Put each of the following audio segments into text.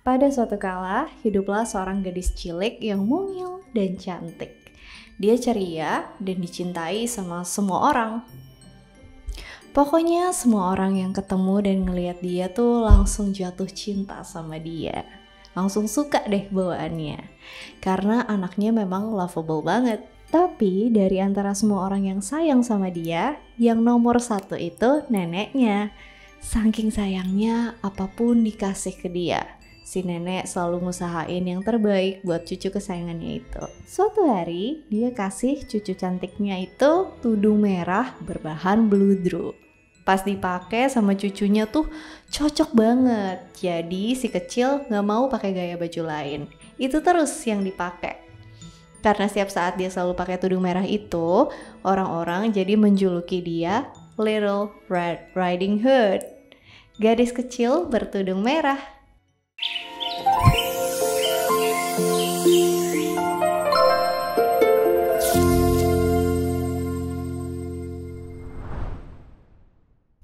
Pada suatu kala, hiduplah seorang gadis cilik yang mungil dan cantik. Dia ceria dan dicintai sama semua orang. Pokoknya semua orang yang ketemu dan ngelihat dia tuh langsung jatuh cinta sama dia. Langsung suka deh bawaannya. Karena anaknya memang lovable banget. Tapi dari antara semua orang yang sayang sama dia, yang nomor satu itu neneknya. Saking sayangnya apapun dikasih ke dia. Si nenek selalu ngusahain yang terbaik buat cucu kesayangannya itu. Suatu hari dia kasih cucu cantiknya itu tudung merah berbahan bludru. Pas dipakai sama cucunya tuh cocok banget. Jadi si kecil gak mau pakai gaya baju lain. Itu terus yang dipakai. Karena setiap saat dia selalu pakai tudung merah itu, orang-orang jadi menjuluki dia Little Red Riding Hood. Gadis kecil bertudung merah.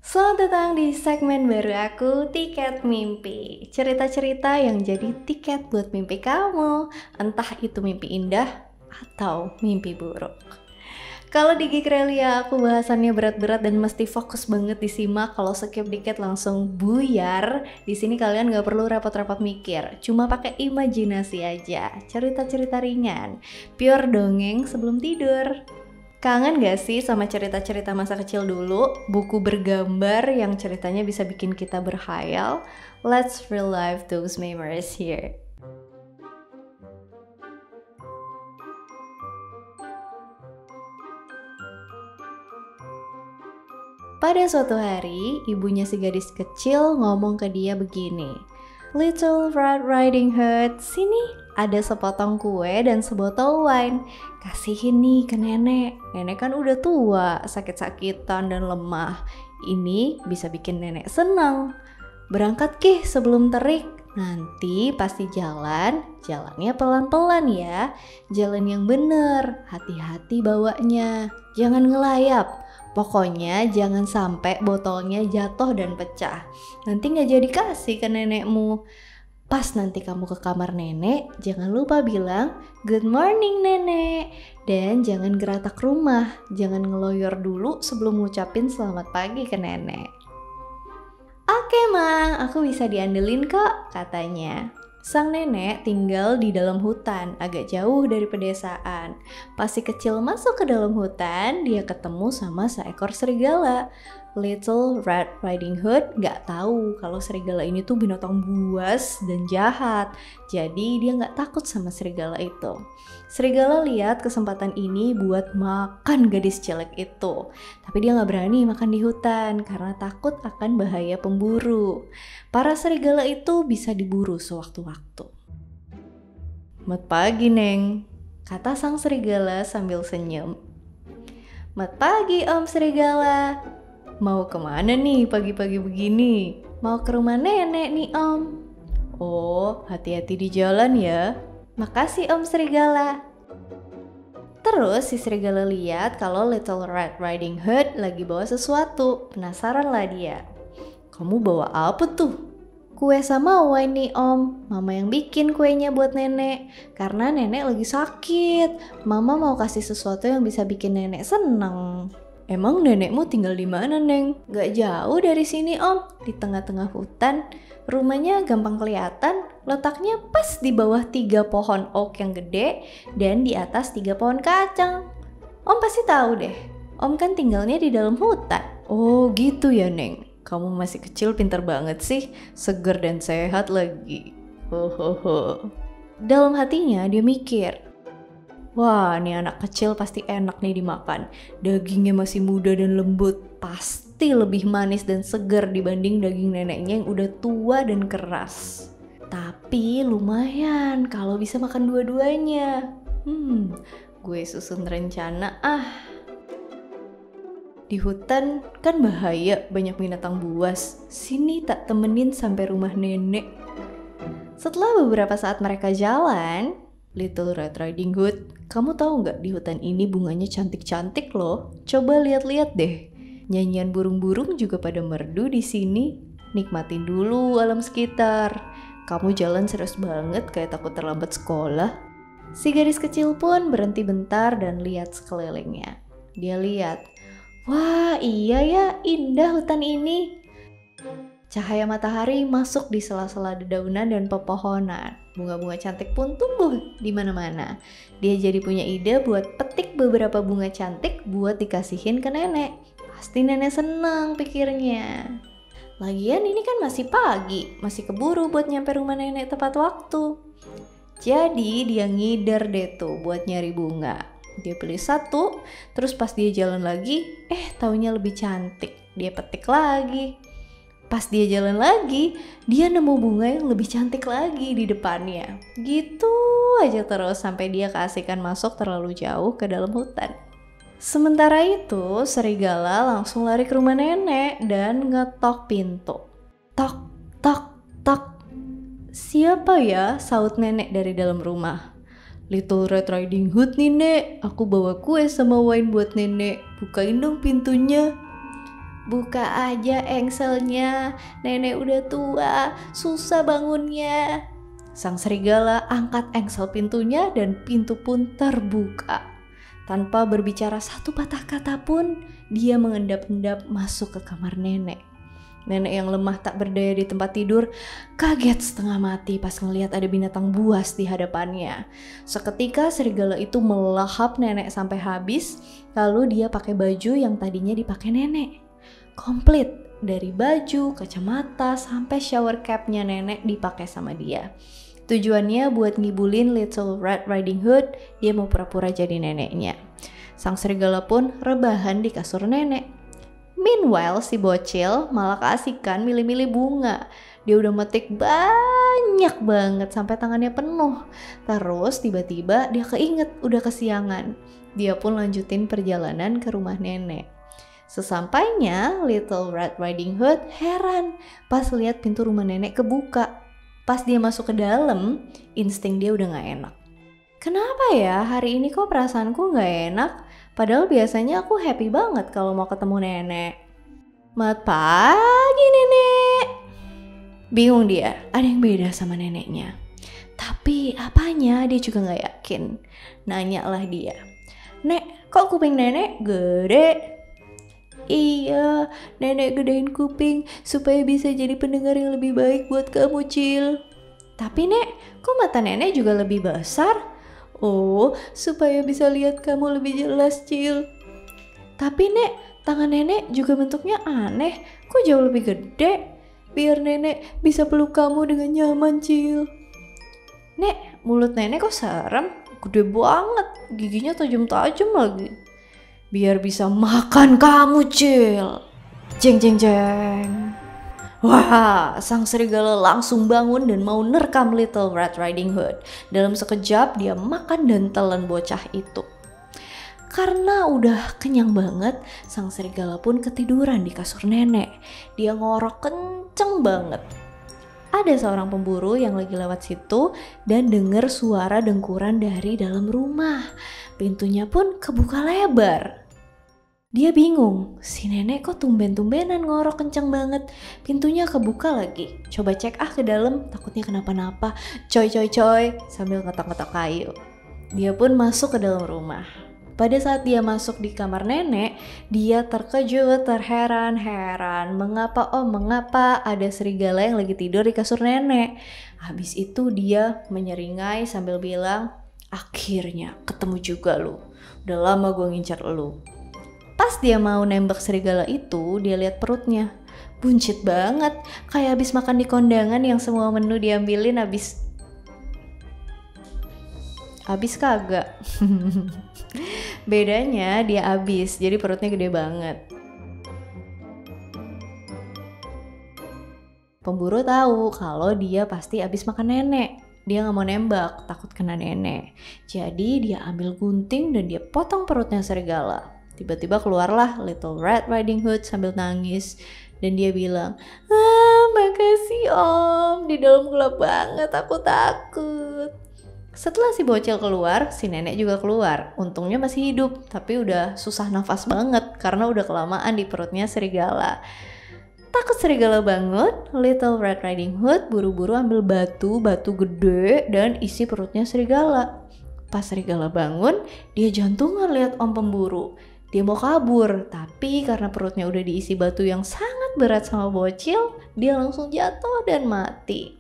Selamat datang di segmen baru aku, Tiket Mimpi. Cerita-cerita yang jadi tiket buat mimpi kamu, entah itu mimpi indah atau mimpi buruk. Kalau di Geekrelia aku bahasannya berat-berat dan mesti fokus banget disimak. Kalau skip dikit langsung buyar. Di sini kalian gak perlu repot-repot mikir, cuma pakai imajinasi aja. Cerita-cerita ringan, pure dongeng sebelum tidur. Kangen gak sih sama cerita-cerita masa kecil dulu? Buku bergambar yang ceritanya bisa bikin kita berkhayal? Let's relive those memories here. Pada suatu hari, ibunya si gadis kecil ngomong ke dia begini. Little Red Riding Hood, sini ada sepotong kue dan sebotol wine. Kasihin nih ke nenek. Nenek kan udah tua, sakit-sakitan dan lemah. Ini bisa bikin nenek senang. Berangkat Kih sebelum terik. Nanti pasti jalannya pelan-pelan ya. Jalan yang bener, hati-hati bawanya. Jangan ngelayap. Pokoknya jangan sampai botolnya jatuh dan pecah. Nanti gak jadi kasih ke nenekmu. Pas nanti kamu ke kamar nenek, jangan lupa bilang good morning nenek. Dan jangan geratak rumah, jangan ngeloyor dulu sebelum ngucapin selamat pagi ke nenek. Oke Mang, aku bisa diandelin kok, katanya. Sang nenek tinggal di dalam hutan, agak jauh dari pedesaan. Pas si kecil masuk ke dalam hutan, dia ketemu sama seekor serigala. Little Red Riding Hood gak tahu kalau serigala ini tuh binatang buas dan jahat. Jadi dia gak takut sama serigala itu. Serigala lihat kesempatan ini buat makan gadis cilik itu. Tapi dia gak berani makan di hutan karena takut akan bahaya pemburu. Para serigala itu bisa diburu sewaktu-waktu. Mat pagi Neng, kata sang serigala sambil senyum. Mat pagi Om Serigala. Mau kemana nih pagi-pagi begini? Mau ke rumah nenek nih Om. Oh, hati-hati di jalan ya. Makasih Om Serigala. Terus si serigala lihat kalau Little Red Riding Hood lagi bawa sesuatu. Penasaran lah dia. Kamu bawa apa tuh? Kue sama wine nih Om. Mama yang bikin kuenya buat nenek. Karena nenek lagi sakit. Mama mau kasih sesuatu yang bisa bikin nenek senang. Emang nenekmu tinggal di mana, Neng? Gak jauh dari sini, Om. Di tengah-tengah hutan. Rumahnya gampang kelihatan. Letaknya pas di bawah 3 pohon oak yang gede dan di atas 3 pohon kacang. Om pasti tahu deh. Om kan tinggalnya di dalam hutan. Oh, gitu ya, Neng. Kamu masih kecil pintar banget sih. Seger dan sehat lagi. Hohoho. Dalam hatinya dia mikir. Wah, nih anak kecil pasti enak nih dimakan. Dagingnya masih muda dan lembut. Pasti lebih manis dan segar dibanding daging neneknya yang udah tua dan keras. Tapi lumayan kalau bisa makan dua-duanya. Gue susun rencana Di hutan kan bahaya, banyak binatang buas. Sini tak temenin sampai rumah nenek. Setelah beberapa saat mereka jalan, Little Red Riding Hood, kamu tahu nggak di hutan ini bunganya cantik-cantik loh. Coba lihat-lihat deh. Nyanyian burung-burung juga pada merdu di sini. Nikmatin dulu alam sekitar. Kamu jalan serius banget kayak takut terlambat sekolah. Si gadis kecil pun berhenti bentar dan lihat sekelilingnya. Dia lihat, wah iya ya, indah hutan ini. Cahaya matahari masuk di sela-sela dedaunan dan pepohonan. Bunga-bunga cantik pun tumbuh di mana-mana. Dia jadi punya ide buat petik beberapa bunga cantik buat dikasihin ke nenek. Pasti nenek senang pikirnya. Lagian ini kan masih pagi, masih keburu buat nyampe rumah nenek tepat waktu. Jadi dia ngider deh tuh buat nyari bunga. Dia pilih satu, terus pas dia jalan lagi, taunya lebih cantik. Dia petik lagi. Pas dia jalan lagi, dia nemu bunga yang lebih cantik lagi di depannya. Gitu aja terus sampai dia keasikan masuk terlalu jauh ke dalam hutan. Sementara itu, serigala langsung lari ke rumah nenek dan ngetok pintu. Tok, tok, tok. Siapa ya? Saut nenek dari dalam rumah. Little Red Riding Hood nih nek, aku bawa kue sama wine buat nenek. Bukain dong pintunya. Buka aja engselnya, nenek udah tua, susah bangunnya. Sang serigala angkat engsel pintunya dan pintu pun terbuka. Tanpa berbicara satu patah kata pun, dia mengendap-endap masuk ke kamar nenek. Nenek yang lemah tak berdaya di tempat tidur kaget setengah mati pas ngelihat ada binatang buas di hadapannya. Seketika serigala itu melahap nenek sampai habis, lalu dia pakai baju yang tadinya dipakai nenek. Komplit, dari baju, kacamata, sampai shower capnya nenek dipakai sama dia. Tujuannya buat ngibulin Little Red Riding Hood, dia mau pura-pura jadi neneknya. Sang serigala pun rebahan di kasur nenek. Meanwhile, si bocil malah keasikan milih-milih bunga. Dia udah metik banyak banget sampai tangannya penuh. Terus tiba-tiba dia keinget udah kesiangan. Dia pun lanjutin perjalanan ke rumah nenek. Sesampainya, Little Red Riding Hood heran pas lihat pintu rumah nenek kebuka. Pas dia masuk ke dalam, insting dia udah gak enak. Kenapa ya hari ini kok perasaanku gak enak? Padahal biasanya aku happy banget kalau mau ketemu nenek. Selamat pagi nenek. Bingung dia, ada yang beda sama neneknya. Tapi apanya dia juga gak yakin. Nanyalah dia, Nek, kok kuping nenek gede? Iya, nenek gedein kuping supaya bisa jadi pendengar yang lebih baik buat kamu, Cil. Tapi nek, kok mata nenek juga lebih besar? Oh, supaya bisa lihat kamu lebih jelas, Cil. Tapi nek, tangan nenek juga bentuknya aneh. Kok jauh lebih gede? Biar nenek bisa peluk kamu dengan nyaman, Cil. Nek, mulut nenek kok serem? Gede banget, giginya tajam-tajam lagi. Biar bisa makan kamu, Cil. Jeng jeng jeng. Wah, sang serigala langsung bangun dan mau nerkam Little Red Riding Hood. Dalam sekejap dia makan dan telan bocah itu. Karena udah kenyang banget, sang serigala pun ketiduran di kasur nenek. Dia ngorok kenceng banget. Ada seorang pemburu yang lagi lewat situ dan dengar suara dengkuran dari dalam rumah. Pintunya pun kebuka lebar. Dia bingung, si nenek kok tumben-tumbenan ngorok kenceng banget. Pintunya kebuka lagi. Coba cek ke dalam, takutnya kenapa-napa. Coy, sambil ngetok-ngetok kayu. Dia pun masuk ke dalam rumah. Pada saat dia masuk di kamar nenek, dia terkejut, terheran-heran. Mengapa ada serigala yang lagi tidur di kasur nenek? Habis itu dia menyeringai sambil bilang, akhirnya ketemu juga lu. Udah lama gue ngincar lu. Pas dia mau nembak serigala itu, dia lihat perutnya. Buncit banget, kayak habis makan di kondangan yang semua menu diambilin habis kagak. Bedanya dia habis, jadi perutnya gede banget. Pemburu tahu kalau dia pasti habis makan nenek. Dia gak mau nembak, takut kena nenek. Jadi dia ambil gunting dan dia potong perutnya serigala. Tiba-tiba keluarlah Little Red Riding Hood sambil nangis. Dan dia bilang, makasih om, di dalam gelap banget, aku takut. Setelah si bocil keluar, si nenek juga keluar. Untungnya masih hidup, tapi udah susah nafas banget karena udah kelamaan di perutnya serigala. Takut serigala bangun, Little Red Riding Hood buru-buru ambil batu gede dan isi perutnya serigala. Pas serigala bangun, dia jantungan lihat om pemburu. Dia mau kabur, tapi karena perutnya udah diisi batu yang sangat berat sama bocil, dia langsung jatuh dan mati.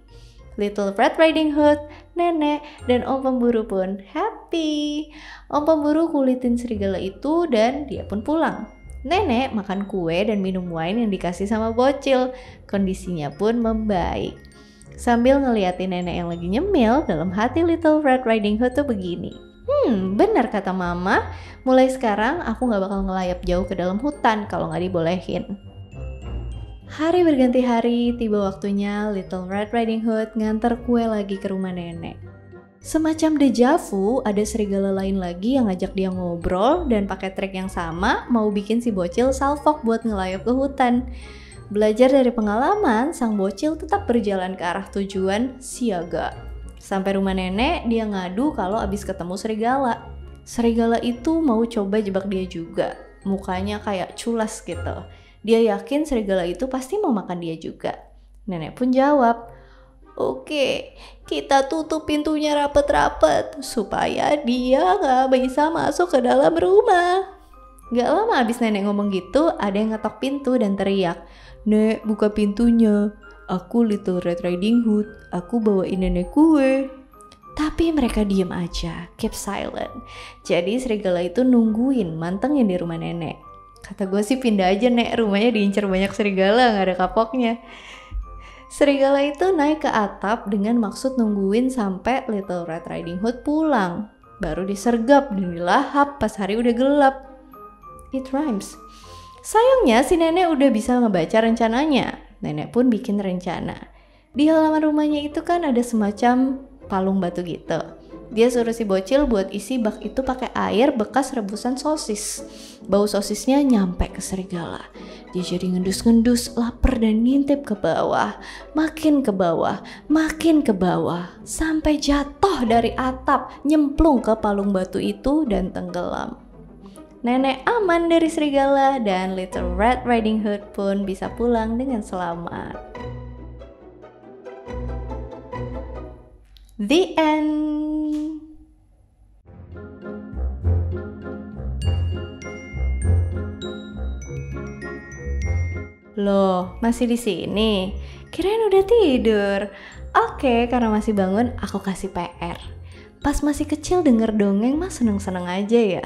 Little Red Riding Hood, nenek, dan om pemburu pun happy. Om pemburu kulitin serigala itu dan dia pun pulang. Nenek makan kue dan minum wine yang dikasih sama bocil. Kondisinya pun membaik. Sambil ngeliatin nenek yang lagi nyemil, dalam hati Little Red Riding Hood tuh begini. Benar kata mama, mulai sekarang aku gak bakal ngelayap jauh ke dalam hutan kalau gak dibolehin. Hari berganti hari, tiba waktunya Little Red Riding Hood nganter kue lagi ke rumah nenek. Semacam deja vu, ada serigala lain lagi yang ngajak dia ngobrol dan pakai trik yang sama mau bikin si bocil salfok buat ngelayap ke hutan. Belajar dari pengalaman, sang bocil tetap berjalan ke arah tujuan siaga. Sampai rumah nenek, dia ngadu kalau abis ketemu serigala. Serigala itu mau coba jebak dia juga. Mukanya kayak culas gitu. Dia yakin serigala itu pasti mau makan dia juga. Nenek pun jawab, "Oke, kita tutup pintunya rapet-rapet supaya dia gak bisa masuk ke dalam rumah." Gak lama abis nenek ngomong gitu, ada yang ngetok pintu dan teriak, "Nek, buka pintunya. Aku Little Red Riding Hood, aku bawain nenek kue." Tapi mereka diem aja, keep silent. Jadi serigala itu nungguin mantengin di rumah nenek. Kata gue sih pindah aja nek, rumahnya diincar banyak serigala, gak ada kapoknya. Serigala itu naik ke atap dengan maksud nungguin sampai Little Red Riding Hood pulang. Baru disergap dan dilahap pas hari udah gelap. It rhymes. Sayangnya si nenek udah bisa ngebaca rencananya. Nenek pun bikin rencana. Di halaman rumahnya itu kan ada semacam palung batu gitu. Dia suruh si bocil buat isi bak itu pakai air bekas rebusan sosis. Bau sosisnya nyampe ke serigala. Dia jadi ngendus-ngendus, lapar dan ngintip ke bawah. Makin ke bawah, makin ke bawah. Sampai jatuh dari atap, nyemplung ke palung batu itu dan tenggelam. Nenek aman dari serigala dan Little Red Riding Hood pun bisa pulang dengan selamat. The end. Loh, masih di sini? Kirain udah tidur. Oke, karena masih bangun, aku kasih PR. Pas masih kecil denger dongeng mah seneng-seneng aja ya.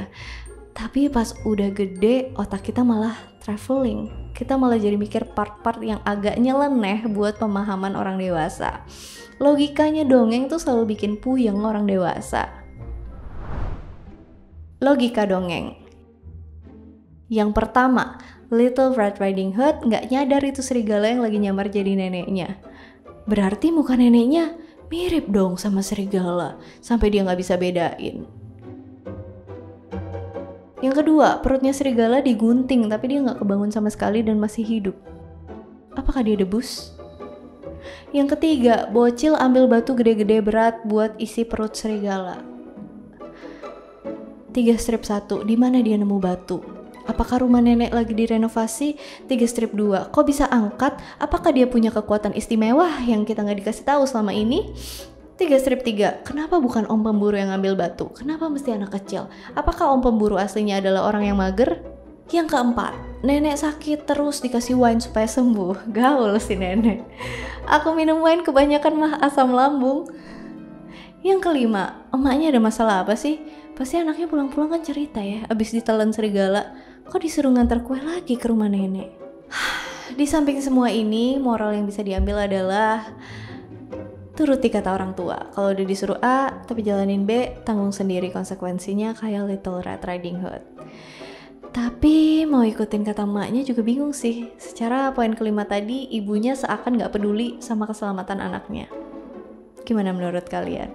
Tapi pas udah gede, otak kita malah traveling. Kita malah jadi mikir part-part yang agak nyeleneh buat pemahaman orang dewasa. Logikanya dongeng tuh selalu bikin puyeng orang dewasa. Logika dongeng. Yang pertama, Little Red Riding Hood gak nyadar itu serigala yang lagi nyamar jadi neneknya. Berarti muka neneknya mirip dong sama serigala, sampai dia gak bisa bedain. Yang kedua, perutnya serigala digunting tapi dia gak kebangun sama sekali dan masih hidup. Apakah dia debus? Yang ketiga, bocil ambil batu gede-gede berat buat isi perut serigala. 3 strip 1, di mana dia nemu batu? Apakah rumah nenek lagi direnovasi? 3 strip 2, kok bisa angkat? Apakah dia punya kekuatan istimewa yang kita gak dikasih tahu selama ini? 3 strip 3, kenapa bukan om pemburu yang ngambil batu? Kenapa mesti anak kecil? Apakah om pemburu aslinya adalah orang yang mager? Yang keempat, nenek sakit terus dikasih wine supaya sembuh. Gaul si nenek. Aku minum wine kebanyakan mah asam lambung. Yang kelima, emaknya ada masalah apa sih? Pasti anaknya pulang-pulang kan cerita ya, abis ditelan serigala, kok disuruh ngantar kue lagi ke rumah nenek? Di samping semua ini, moral yang bisa diambil adalah turuti kata orang tua. Kalau udah disuruh A, tapi jalanin B, tanggung sendiri konsekuensinya kayak Little Red Riding Hood. Tapi mau ikutin kata emaknya juga bingung sih. Secara poin kelima tadi, ibunya seakan gak peduli sama keselamatan anaknya. Gimana menurut kalian?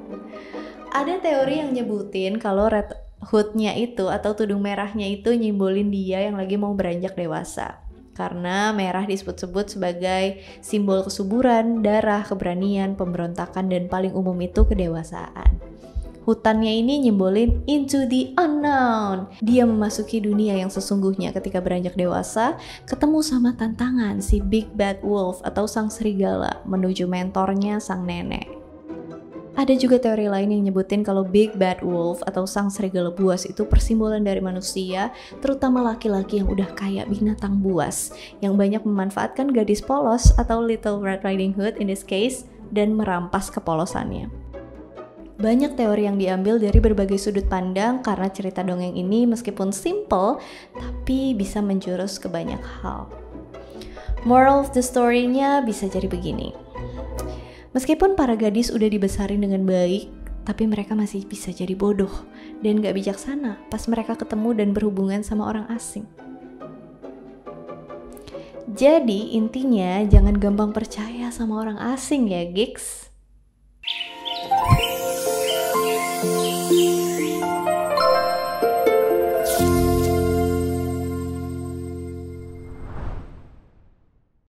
Ada teori yang nyebutin kalau Red Hood-nya itu atau tudung merahnya itu nyimbolin dia yang lagi mau beranjak dewasa. Karena merah disebut-sebut sebagai simbol kesuburan, darah, keberanian, pemberontakan, dan paling umum itu kedewasaan. Hutannya ini nyimbolin into the unknown. Dia memasuki dunia yang sesungguhnya ketika beranjak dewasa, ketemu sama tantangan si Big Bad Wolf atau sang serigala menuju mentornya sang nenek. Ada juga teori lain yang nyebutin kalau Big Bad Wolf atau sang serigala buas itu persimbolan dari manusia, terutama laki-laki yang udah kayak binatang buas, yang banyak memanfaatkan gadis polos atau Little Red Riding Hood in this case, dan merampas kepolosannya. Banyak teori yang diambil dari berbagai sudut pandang karena cerita dongeng ini meskipun simple, tapi bisa menjurus ke banyak hal. Moral of the story-nya bisa jadi begini. Meskipun para gadis udah dibesarin dengan baik, tapi mereka masih bisa jadi bodoh dan gak bijaksana pas mereka ketemu dan berhubungan sama orang asing. Jadi intinya jangan gampang percaya sama orang asing ya, gigs.